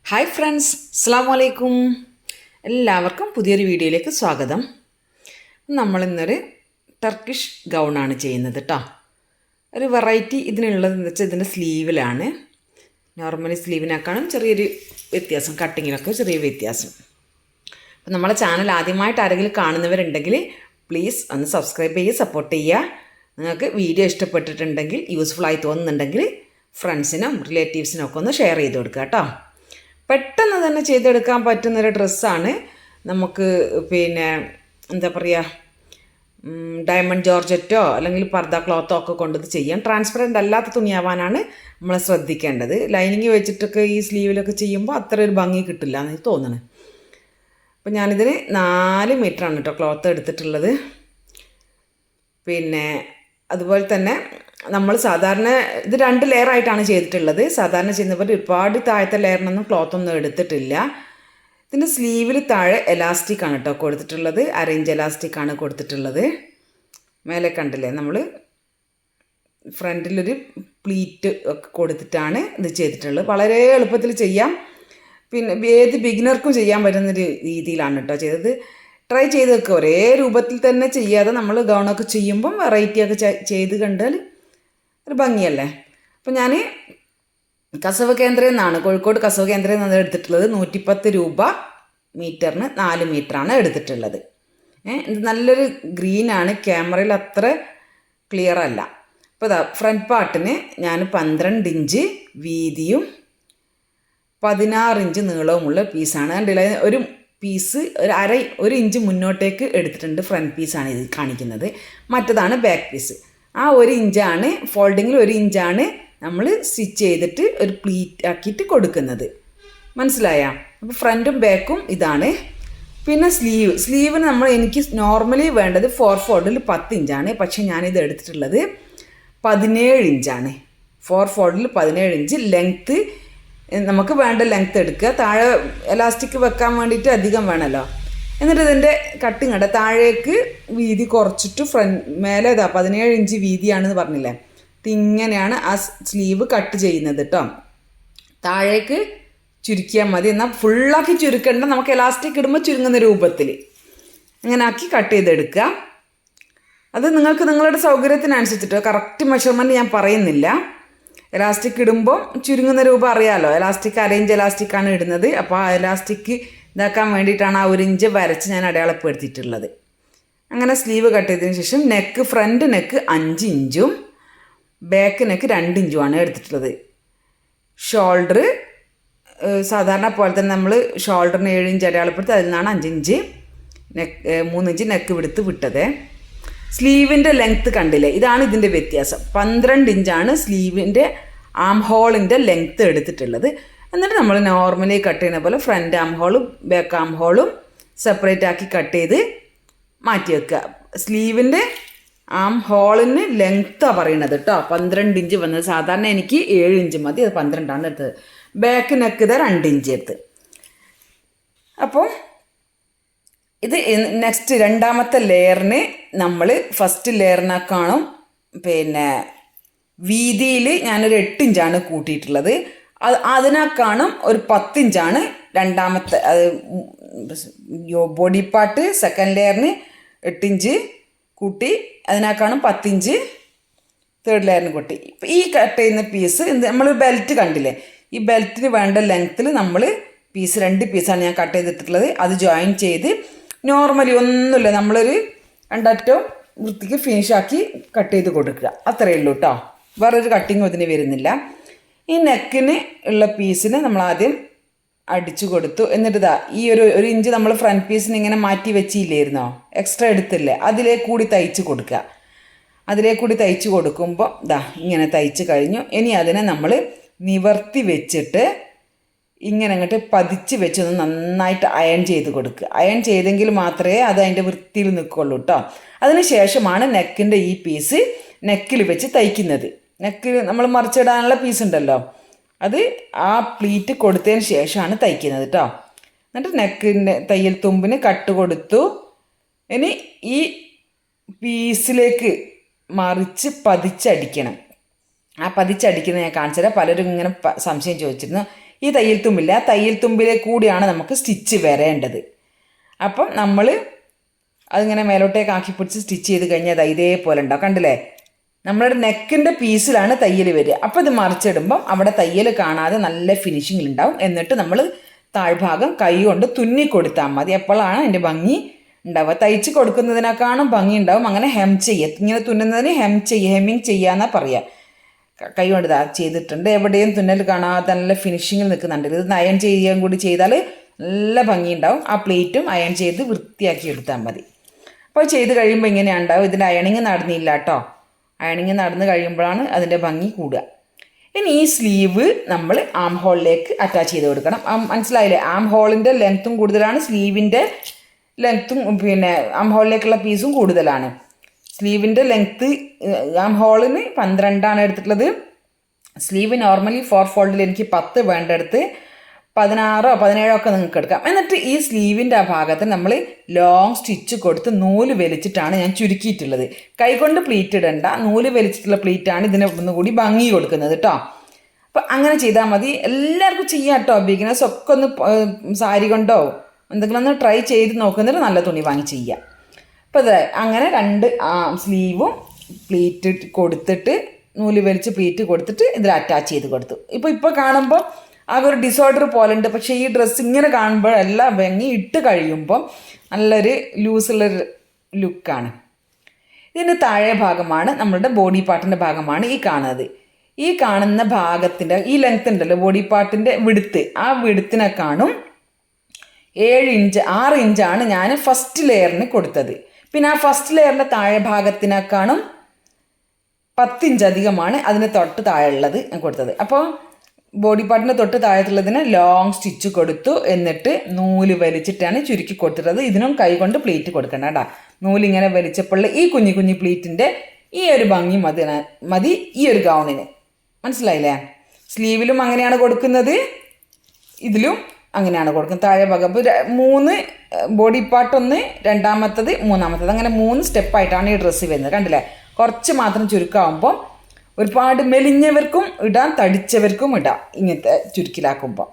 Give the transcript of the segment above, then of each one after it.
Hi friends, അസ്സലാമു അലൈക്കും. എല്ലാവർക്കും പുതിയൊരു വീഡിയോയിലേക്ക് സ്വാഗതം. നമ്മളിന്നൊരു ടർക്കിഷ് ഗൗണാണ് ചെയ്യുന്നത് കേട്ടോ. ഒരു വെറൈറ്റി ഇതിനുള്ളതെന്ന് വെച്ചാൽ ഇതിൻ്റെ സ്ലീവിലാണ്. നോർമലി സ്ലീവിനേക്കാളും ചെറിയൊരു വ്യത്യാസം, കട്ടിങ്ങിനൊക്കെ ചെറിയ വ്യത്യാസം. അപ്പം നമ്മളെ ചാനൽ ആദ്യമായിട്ട് ആരെങ്കിലും കാണുന്നവരുണ്ടെങ്കിൽ പ്ലീസ് ഒന്ന് സബ്സ്ക്രൈബ് ചെയ്യുക, സപ്പോർട്ട് ചെയ്യുക. നിങ്ങൾക്ക് വീഡിയോ ഇഷ്ടപ്പെട്ടിട്ടുണ്ടെങ്കിൽ, യൂസ്ഫുള്ളായി തോന്നുന്നുണ്ടെങ്കിൽ ഫ്രണ്ട്സിനും റിലേറ്റീവ്സിനും ഒക്കെ ഒന്ന് ഷെയർ ചെയ്ത് കൊടുക്കുക കേട്ടോ. പെട്ടെന്ന് തന്നെ ചെയ്തെടുക്കാൻ പറ്റുന്നൊരു ഡ്രസ്സാണ്. നമുക്ക് എന്താ പറയുക, ഡയമണ്ട് ജോർജറ്റോ അല്ലെങ്കിൽ പർദ്ദ ക്ലോത്തോ ഒക്കെ കൊണ്ടത് ചെയ്യാം. ട്രാൻസ്പെറൻ്റ് അല്ലാത്ത തുണിയാവാനാണ് നമ്മൾ ശ്രദ്ധിക്കേണ്ടത്. ലൈനിങ് വെച്ചിട്ടൊക്കെ ഈ സ്ലീവിലൊക്കെ ചെയ്യുമ്പോൾ അത്ര ഒരു ഭംഗി കിട്ടില്ല എന്ന് തോന്നുന്നു. അപ്പം ഞാനിതിന് 4 മീറ്ററാണ് കേട്ടോ ക്ലോത്ത് എടുത്തിട്ടുള്ളത്. അതുപോലെ തന്നെ നമ്മൾ സാധാരണ ഇത് 2 ലെയറായിട്ടാണ് ചെയ്തിട്ടുള്ളത്. സാധാരണ ചെയ്യുന്നവർ ഒരുപാട് താഴത്തെ ലെയറിനൊന്നും ക്ലോത്തൊന്നും എടുത്തിട്ടില്ല. ഇതിൻ്റെ സ്ലീവിൽ താഴെ എലാസ്റ്റിക്കാണ് കേട്ടോ കൊടുത്തിട്ടുള്ളത്. 1/2 ഇഞ്ച് എലാസ്റ്റിക്കാണ് കൊടുത്തിട്ടുള്ളത്. മേലെ കണ്ടില്ലേ, നമ്മൾ ഫ്രണ്ടിലൊരു പ്ലീറ്റ് ഒക്കെ കൊടുത്തിട്ടാണ് ഇത് ചെയ്തിട്ടുള്ളത്. വളരെ എളുപ്പത്തിൽ ചെയ്യാം. ഏത് ബിഗിനർക്കും ചെയ്യാൻ പറ്റുന്നൊരു രീതിയിലാണ് കേട്ടോ ചെയ്തത്. ട്രൈ ചെയ്ത് വെക്കുക. ഒരേ രൂപത്തിൽ തന്നെ ചെയ്യാതെ നമ്മൾ ഗൗണൊക്കെ ചെയ്യുമ്പം വെറൈറ്റിയൊക്കെ ചെയ്ത് കണ്ടാൽ ഒരു ഭംഗിയല്ലേ. അപ്പം ഞാൻ കസവ് കേന്ദ്രയിൽ നിന്നാണ്, കോഴിക്കോട് കസവ് കേന്ദ്രയിൽ നിന്നാണ് എടുത്തിട്ടുള്ളത്. 110 രൂപ മീറ്ററിന് 4 മീറ്ററാണ് എടുത്തിട്ടുള്ളത്. ഇത് നല്ലൊരു ഗ്രീനാണ്, ക്യാമറയിൽ അത്ര ക്ലിയർ അല്ല. അപ്പോൾ ഇതാ ഫ്രണ്ട് പാർട്ടിന് ഞാൻ 12 ഇഞ്ച് വീതിയും 16 ഇഞ്ച് നീളവുമുള്ള പീസാണ്. കണ്ടില്ല, ഒരു പീസ് ഒരു ഇഞ്ച് മുന്നോട്ടേക്ക് എടുത്തിട്ടുണ്ട്. ഫ്രണ്ട് പീസാണ് ഇത് കാണിക്കുന്നത്. മറ്റതാണ് ബാക്ക് പീസ്. ആ 1 ഇഞ്ചാണ് ഫോൾഡിങ്ങിൽ, 1 ഇഞ്ചാണ് നമ്മൾ സ്റ്റിച്ച് ചെയ്തിട്ട് ഒരു പ്ലീറ്റ് ആക്കിയിട്ട് കൊടുക്കുന്നത്. മനസ്സിലായ? അപ്പോൾ ഫ്രണ്ടും ബാക്കും ഇതാണ്. പിന്നെ സ്ലീവിന് എനിക്ക് നോർമലി വേണ്ടത് 4 ഫോൾഡിൽ 10 ഇഞ്ചാണ്. പക്ഷേ ഞാനിത് എടുത്തിട്ടുള്ളത് 17 ഇഞ്ചാണ്. 4 ഫോൾഡിൽ 17 ഇഞ്ച് ലെങ്ത്ത്. നമുക്ക് വേണ്ട ലെങ്ത്ത് എടുക്കുക. താഴെ എലാസ്റ്റിക് വെക്കാൻ വേണ്ടിയിട്ട് അധികം വേണമല്ലോ. എന്നിട്ട് ഇതിൻ്റെ കട്ടിങ് ഉണ്ട്. താഴേക്ക് വീതി കുറച്ചിട്ട് മേലെ 17 ഇഞ്ച് വീതിയാണെന്ന് പറഞ്ഞില്ലേ, ഇങ്ങനെയാണ് ആ സ്ലീവ് കട്ട് ചെയ്യുന്നത് കേട്ടോ. താഴേക്ക് ചുരുക്കിയാൽ മതി. എന്നാൽ ഫുള്ളാക്കി ചുരുക്കേണ്ട, നമുക്ക് എലാസ്റ്റിക് ഇടുമ്പോൾ ചുരുങ്ങുന്ന രൂപത്തിൽ അങ്ങനെ ആക്കി കട്ട് ചെയ്തെടുക്കുക. അത് നിങ്ങൾക്ക് നിങ്ങളുടെ സൗകര്യത്തിനനുസരിച്ചിട്ടോ, കറക്റ്റ് മെഷർമെൻറ്റ് ഞാൻ പറയുന്നില്ല. എലാസ്റ്റിക് ഇടുമ്പോൾ ചുരുങ്ങുന്ന രൂപം അറിയാമല്ലോ. എലാസ്റ്റിക് 1/2 ഇഞ്ച് എലാസ്റ്റിക്കാണ് ഇടുന്നത്. അപ്പോൾ ആ എലാസ്റ്റിക് ഇതാക്കാൻ വേണ്ടിയിട്ടാണ് ആ 1 ഇഞ്ച് വരച്ച് ഞാൻ അടയാളപ്പെടുത്തിയിട്ടുള്ളത്. അങ്ങനെ സ്ലീവ് കട്ട് ചെയ്തതിന് ശേഷം ഫ്രണ്ട് നെക്ക് 5 ഇഞ്ചും ബാക്ക് നെക്ക് 2 ഇഞ്ചുമാണ് എടുത്തിട്ടുള്ളത്. ഷോൾഡർ സാധാരണ പോലെ തന്നെ നമ്മൾ ഷോൾഡറിന് 7 ഇഞ്ച് അടയാളപ്പെടുത്തി അതിൽ നിന്നാണ് 5 ഇഞ്ച് 3 ഇഞ്ച് നെക്ക് വിട്ടത്. സ്ലീവിൻ്റെ ലെങ്ത്ത് കണ്ടില്ലേ, ഇതാണ് ഇതിൻ്റെ വ്യത്യാസം. 12 ഇഞ്ചാണ് സ്ലീവിൻ്റെ ആം ഹോളിൻ്റെ ലെങ്ത്ത് എടുത്തിട്ടുള്ളത്. എന്നിട്ട് നമ്മൾ നോർമലി കട്ട് ചെയ്യുന്ന പോലെ ഫ്രണ്ട് ആം ഹോളും ബാക്ക് ആം ഹോളും സെപ്പറേറ്റ് ആക്കി കട്ട് ചെയ്ത് മാറ്റി വെക്കുക. സ്ലീവിൻ്റെ ആം ഹോളിന് ലെങ്ത്താണ് പറയണത് കേട്ടോ. 12 ഇഞ്ച് വന്നത്. സാധാരണ എനിക്ക് 7 ഇഞ്ച് മതി, അത് 12ആണ് എടുത്തത്. ബാക്ക് നെക്ക് 2 ഇഞ്ച് എടുത്ത്. അപ്പോൾ ഇത് നെക്സ്റ്റ് രണ്ടാമത്തെ ലെയറിന് നമ്മൾ ഫസ്റ്റ് ലെയറിനേക്കാളും വീതിയിൽ ഞാനൊരു 8 ഇഞ്ചാണ് കൂട്ടിയിട്ടുള്ളത്. അതിനേക്കാളും ഒരു 10 ഇഞ്ചാണ് രണ്ടാമത്തെ ബോഡി പാർട്ട്. സെക്കൻഡ് ലെയറിന് 8 ഇഞ്ച് കൂട്ടി, അതിനേക്കാളും 10 ഇഞ്ച് തേർഡ് ലെയറിന് കൂട്ടി. ഇപ്പം ഈ കട്ട് ചെയ്യുന്ന പീസ് നമ്മൾ ബെൽറ്റ് കണ്ടില്ലേ, ഈ ബെൽറ്റിന് വേണ്ട ലെങ്ത്തിൽ നമ്മൾ 2 പീസാണ് ഞാൻ കട്ട് ചെയ്തിട്ടുള്ളത്. അത് ജോയിൻ ചെയ്ത് നോർമലി ഒന്നുമില്ല, നമ്മളൊരു 2 അറ്റവും വൃത്തിക്ക് ഫിനിഷാക്കി കട്ട് ചെയ്ത് കൊടുക്കുക. അത്രയേ ഉള്ളൂ കേട്ടോ. വേറൊരു കട്ടിങ്ങും ഇതിന് വരുന്നില്ല. ഈ നെക്കിന് ഉള്ള പീസിന് നമ്മൾ ആദ്യം അടിച്ചു കൊടുത്തു. എന്നിട്ട് ഈ ഒരു ഇഞ്ച് നമ്മൾ ഫ്രണ്ട് പീസിന് ഇങ്ങനെ മാറ്റി വെച്ചില്ലായിരുന്നോ, എക്സ്ട്രാ എടുത്തില്ലേ, അതിലേക്ക് കൂടി തയ്ച്ച് കൊടുക്കുക. അതിലേക്ക് കൂടി തയ്ച്ച് കൊടുക്കുമ്പോൾ ഇങ്ങനെ തയ്ച്ച് കഴിഞ്ഞു. ഇനി അതിനെ നമ്മൾ നിവർത്തി വെച്ചിട്ട് ഇങ്ങനെ അങ്ങോട്ട് പതിച്ച് വെച്ചൊന്ന് നന്നായിട്ട് അയൺ ചെയ്ത് കൊടുക്കുക. അയൺ ചെയ്തെങ്കിൽ മാത്രമേ അത് അതിൻ്റെ വൃത്തിയിൽ നിൽക്കുള്ളൂ കേട്ടോ. അതിന് ശേഷമാണ് നെക്കിൻ്റെ ഈ പീസ് നെക്കിൽ വെച്ച് തയ്ക്കുന്നത്. നെക്ക് നമ്മൾ മറിച്ചിടാനുള്ള പീസ് ഉണ്ടല്ലോ, അത് ആ പ്ലീറ്റ് കൊടുത്തതിന് ശേഷമാണ് തയ്ക്കുന്നത് കേട്ടോ. എന്നിട്ട് നെക്കിൻ്റെ തയ്യൽ തുമ്പിന് കട്ട് കൊടുത്തു. ഇനി ഈ പീസിലേക്ക് മറിച്ച് പതിച്ചടിക്കണം. ആ പതിച്ചടിക്കുന്നത് ഞാൻ കാണിച്ചു തരാം. പലരും ഇങ്ങനെ സംശയം ചോദിച്ചിരുന്നു, ഈ തയ്യൽ തുമ്പില്ല, തയ്യൽ തുമ്പിലെ കൂടിയാണ് നമുക്ക് സ്റ്റിച്ച് വരേണ്ടത്. അപ്പം നമ്മൾ അതിങ്ങനെ മേലോട്ടേക്ക് ആക്കി പിടിച്ച് സ്റ്റിച്ച് ചെയ്ത് കഴിഞ്ഞാൽ ഇതേപോലെ ഉണ്ടാവും. കണ്ടില്ലേ, നമ്മളുടെ നെക്കിൻ്റെ പീസിലാണ് തയ്യൽ വരിക. അപ്പോൾ ഇത് മറിച്ചിടുമ്പം അവിടെ തയ്യൽ കാണാതെ നല്ല ഫിനിഷിംഗ് ഉണ്ടാവും. എന്നിട്ട് നമ്മൾ താഴ്ഭാഗം കൈ കൊണ്ട് തുന്നി കൊടുത്താൽ മതി. എപ്പോഴാണ് അതിൻ്റെ ഭംഗി ഉണ്ടാവുക. തയ്ച്ച് കൊടുക്കുന്നതിനേക്കാളും ഭംഗി ഉണ്ടാവും അങ്ങനെ ഹെം ചെയ്യുക. ഇങ്ങനെ തുന്നുന്നതിന് ഹെമ്മിങ് ചെയ്യാന്നാ പറയുക. കൈ കൊണ്ട് ചെയ്തിട്ടുണ്ട്. എവിടെയും തുന്നൽ കാണാതെ നല്ല ഫിനിഷിങ്ങിൽ നിൽക്കുന്നുണ്ട്. ഇത് അയൺ ചെയ്യാൻ കൂടി ചെയ്താൽ നല്ല ഭംഗിയുണ്ടാവും. ആ പ്ലേറ്റും അയൺ ചെയ്ത് വൃത്തിയാക്കി എടുത്താൽ മതി. അപ്പോൾ ചെയ്ത് കഴിയുമ്പോൾ ഇങ്ങനെയാണ് ഉണ്ടാവും. ഇതിൻ്റെ അയണിങ് നടന്നില്ല കേട്ടോ. അയണിങ് നടന്ന് കഴിയുമ്പോഴാണ് അതിൻ്റെ ഭംഗി കൂടുക. ഇനി ഈ സ്ലീവ് നമ്മൾ ആം ഹോളിലേക്ക് അറ്റാച്ച് ചെയ്ത് കൊടുക്കണം. മനസ്സിലായില്ലേ? ആം ഹോളിൻ്റെ ലെങ്ത്തും കൂടുതലാണ്, സ്ലീവിൻ്റെ ലെങ്ത്തും പിന്നെ ആം ഹോളിലേക്കുള്ള പീസും കൂടുതലാണ്. സ്ലീവിൻ്റെ ലെങ്ത്ത് ആം ഹോളിന് 12 എടുത്തിട്ടുള്ളത്. സ്ലീവ് നോർമലി 4 ഫോൾഡിൽ എനിക്ക് 10 വേണ്ടെടുത്ത് 16 17 ഒക്കെ നിങ്ങൾക്ക് എടുക്കാം. എന്നിട്ട് ഈ സ്ലീവിൻ്റെ ആ ഭാഗത്ത് നമ്മൾ ലോങ് സ്റ്റിച്ച് കൊടുത്ത് നൂല് വലിച്ചിട്ടാണ് ഞാൻ ചുരുക്കിയിട്ടുള്ളത്. കൈകൊണ്ട് പ്ലീറ്റ് ഇടണ്ട, നൂല് വലിച്ചിട്ടുള്ള പ്ലീറ്റാണ് ഇതിന് ഒന്നുകൂടി ഭംഗി കൊടുക്കുന്നത് കേട്ടോ. അപ്പം അങ്ങനെ ചെയ്താൽ മതി. എല്ലാവർക്കും ചെയ്യാം കേട്ടോ. ബിഗിനേഴ്സ് ഒക്കെ ഒന്ന് സാരി കൊണ്ടോ എന്തെങ്കിലും ഒന്ന് ട്രൈ ചെയ്ത് നോക്കുന്നിട്ട് നല്ല തുണി വാങ്ങി ചെയ്യാം. അപ്പോൾ ഇത് അങ്ങനെ 2 സ്ലീവും പ്ലീറ്റ് കൊടുത്തിട്ട് നൂല് വലിച്ച് പ്ലീറ്റ് കൊടുത്തിട്ട് ഇതിൽ അറ്റാച്ച് ചെയ്ത് കൊടുത്തു. ഇപ്പോൾ കാണുമ്പോൾ ആകെ ഒരു ഡിസോർഡർ പോലെ ഉണ്ട്. പക്ഷേ ഈ ഡ്രസ്സ് ഇങ്ങനെ കാണുമ്പോൾ എല്ലാം ഭംഗി ഇട്ട് കഴിയുമ്പോൾ നല്ലൊരു ലൂസുള്ളൊരു ലുക്കാണ്. ഇതിൻ്റെ താഴെ ഭാഗമാണ് നമ്മളുടെ ബോഡി പാർട്ടിൻ്റെ ഭാഗമാണ് ഈ കാണുന്നത്. ഈ കാണുന്ന ഭാഗത്തിൻ്റെ ഈ ലെങ്ത് ഉണ്ടല്ലോ, ബോഡി പാർട്ടിൻ്റെ വിടുത്ത്, ആ വിടുത്തിനെ കാണും 7 ഇഞ്ച് 6 ഇഞ്ചാണ് ഞാൻ ഫസ്റ്റ് ലെയറിന് കൊടുത്തത്. പിന്നെ ആ ഫസ്റ്റ് ലെയറിൻ്റെ താഴെ ഭാഗത്തിനേക്കാളും 10 ഇഞ്ച് അധികമാണ് അതിന് തൊട്ട് താഴെയുള്ളത് ഞാൻ കൊടുത്തത്. അപ്പോൾ ബോഡി പാർട്ടിൻ്റെ തൊട്ട് താഴത്തുള്ളതിന് ലോങ് സ്റ്റിച്ച് കൊടുത്തു. എന്നിട്ട് നൂല് വലിച്ചിട്ടാണ് ചുരുക്കി കൊടുത്തിട്ടത്. ഇതിനും കൈ കൊണ്ട് പ്ലീറ്റ് കൊടുക്കണം കേട്ടോ. നൂലിങ്ങനെ വലിച്ചപ്പോൾ ഈ കുഞ്ഞു പ്ലീറ്റിൻ്റെ ഈ ഒരു ഭംഗി മതി ഈ ഒരു ഗൗണിന്. മനസ്സിലായില്ലേ? സ്ലീവിലും അങ്ങനെയാണ് കൊടുക്കുന്നത്, ഇതിലും അങ്ങനെയാണ് കൊടുക്കുന്നത്. താഴെ ഭാഗം 3 ബോഡി പാർട്ട്, 1 രണ്ടാമത്തത് 3ാമത്തത്, അങ്ങനെ 3 സ്റ്റെപ്പായിട്ടാണ് ഈ ഡ്രസ്സ് വരുന്നത്. കണ്ടില്ലേ? കുറച്ച് മാത്രം ചുരുക്കമാകുമ്പോൾ ഒരുപാട് മെലിഞ്ഞവർക്കും ഇടാം, തടിച്ചവർക്കും ഇടാം ഇങ്ങനത്തെ ചുരുക്കിലാക്കുമ്പോൾ.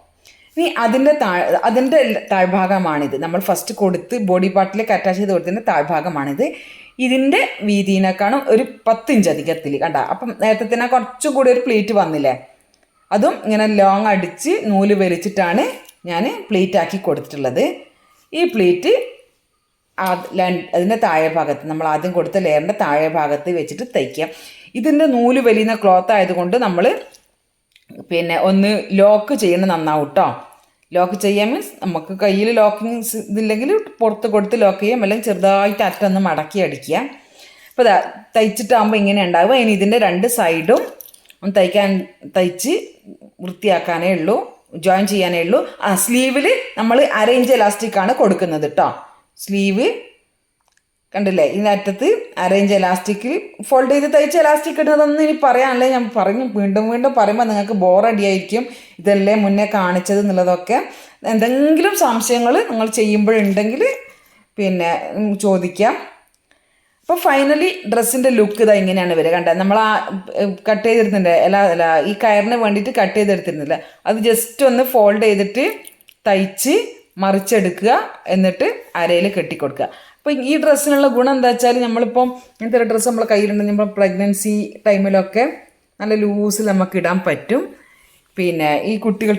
ഇനി അതിൻ്റെ താഴ്ഭാഗമാണിത്. നമ്മൾ ഫസ്റ്റ് കൊടുത്ത് ബോഡി പാർട്ടിലേക്ക് അറ്റാച്ച് ചെയ്ത് കൊടുത്തതിൻ്റെ താഴ്ഭാഗമാണിത്. ഇതിൻ്റെ വീതിയിനേക്കാളും ഒരു 10 ഇഞ്ച് അധികത്തിൽ കണ്ട. അപ്പം നേരത്തെ കുറച്ചും കൂടി ഒരു പ്ലേറ്റ് വന്നില്ലേ, അതും ഇങ്ങനെ ലോങ് അടിച്ച് നൂല് വലിച്ചിട്ടാണ് ഞാൻ പ്ലേറ്റ് ആക്കി കൊടുത്തിട്ടുള്ളത്. ഈ പ്ലേറ്റ് അതിൻ്റെ താഴെ ഭാഗത്ത് നമ്മൾ ആദ്യം കൊടുത്ത ലെയറിൻ്റെ താഴെ ഭാഗത്ത് വെച്ചിട്ട് തയ്ക്കുക. ഇതിൻ്റെ നൂല് വലിയുന്ന ക്ലോത്ത് ആയതുകൊണ്ട് നമ്മൾ പിന്നെ ഒന്ന് ലോക്ക് ചെയ്യണം നന്നാവും കേട്ടോ. ലോക്ക് ചെയ്യാൻ മീൻസ് നമുക്ക് കയ്യിൽ ലോക്കിങ് ഇതില്ലെങ്കിൽ പുറത്ത് കൊടുത്ത് ലോക്ക് ചെയ്യാം, അല്ലെങ്കിൽ ചെറുതായിട്ട് അറ്റൊന്ന് മടക്കി അടിക്കുക. അപ്പോൾ തയ്ച്ചിട്ടാകുമ്പോൾ ഇങ്ങനെ ഉണ്ടാവുക. ഇനി ഇതിൻ്റെ 2 സൈഡും ഒന്ന് തയ്ച്ച് വൃത്തിയാക്കാനേ ഉള്ളൂ, ജോയിൻ ചെയ്യാനേ ഉള്ളൂ. സ്ലീവിൽ നമ്മൾ 1/2 ഇഞ്ച് എലാസ്റ്റിക്കാണ് കൊടുക്കുന്നത് കേട്ടോ. സ്ലീവ് കണ്ടില്ലേ, ഇതിനറ്റത്ത് 1/2 ഇഞ്ച് എലാസ്റ്റിക്കിൽ ഫോൾഡ് ചെയ്ത് തയ്ച്ച എലാസ്റ്റിക് ഇടുന്നതൊന്നും ഇനി പറയാനല്ലേ. ഞാൻ വീണ്ടും പറയുമ്പോൾ നിങ്ങൾക്ക് ബോറടിയായിരിക്കും ഇതല്ലേ മുന്നേ കാണിച്ചത് എന്നുള്ളതൊക്കെ. എന്തെങ്കിലും സംശയങ്ങൾ നിങ്ങൾ ചെയ്യുമ്പോഴുണ്ടെങ്കിൽ പിന്നെ ചോദിക്കാം. അപ്പോൾ ഫൈനലി ഡ്രസ്സിൻ്റെ ലുക്ക് ഇതാ ഇങ്ങനെയാണ് വരിക. കണ്ട, നമ്മൾ ആ കട്ട് ചെയ്തെടുത്തിട്ടുണ്ട് ഈ കയറിന് വേണ്ടിയിട്ട് കട്ട് ചെയ്തെടുത്തിരുന്നില്ല, അത് ജസ്റ്റ് ഒന്ന് ഫോൾഡ് ചെയ്തിട്ട് തയ്ച്ച് മറിച്ചെടുക്കുക, എന്നിട്ട് അരയിൽ കെട്ടിക്കൊടുക്കുക. അപ്പോൾ ഈ ഡ്രസ്സിനുള്ള ഗുണം എന്താ വെച്ചാൽ, നമ്മളിപ്പം ഇങ്ങനത്തെ ഒരു ഡ്രസ്സ് നമ്മളെ കയ്യിലുണ്ടെങ്കിൽ നമ്മൾ പ്രഗ്നൻസി ടൈമിലൊക്കെ നല്ല ലൂസിൽ നമുക്ക് ഇടാൻ പറ്റും. പിന്നെ ഈ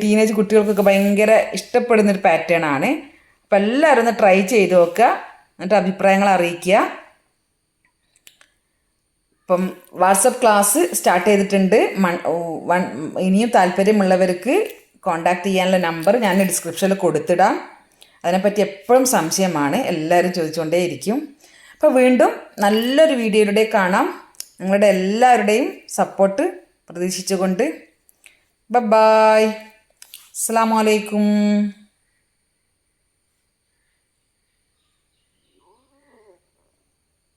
ടീനേജ് കുട്ടികൾക്കൊക്കെ ഭയങ്കര ഇഷ്ടപ്പെടുന്നൊരു പാറ്റേൺ ആണ്. അപ്പോൾ എല്ലാവരും ഒന്ന് ട്രൈ ചെയ്ത് നോക്കുക, എന്നിട്ട് അഭിപ്രായങ്ങൾ അറിയിക്കുക. ഇപ്പം വാട്സപ്പ് ക്ലാസ് സ്റ്റാർട്ട് ചെയ്തിട്ടുണ്ട്. ഇനിയും താല്പര്യമുള്ളവർക്ക് കോൺടാക്റ്റ് ചെയ്യാനുള്ള നമ്പർ ഞാൻ ഡിസ്ക്രിപ്ഷനിൽ കൊടുത്തിടാം. അതിനെപ്പറ്റി എപ്പോഴും സംശയമാണ്, എല്ലാവരും ചോദിച്ചുകൊണ്ടേയിരിക്കും. അപ്പോൾ വീണ്ടും നല്ലൊരു വീഡിയോയിലൂടെ കാണാം. നിങ്ങളുടെ എല്ലാവരുടെയും സപ്പോർട്ട് പ്രതീക്ഷിച്ചുകൊണ്ട് ബൈ. അസ്സലാമു അലൈക്കും.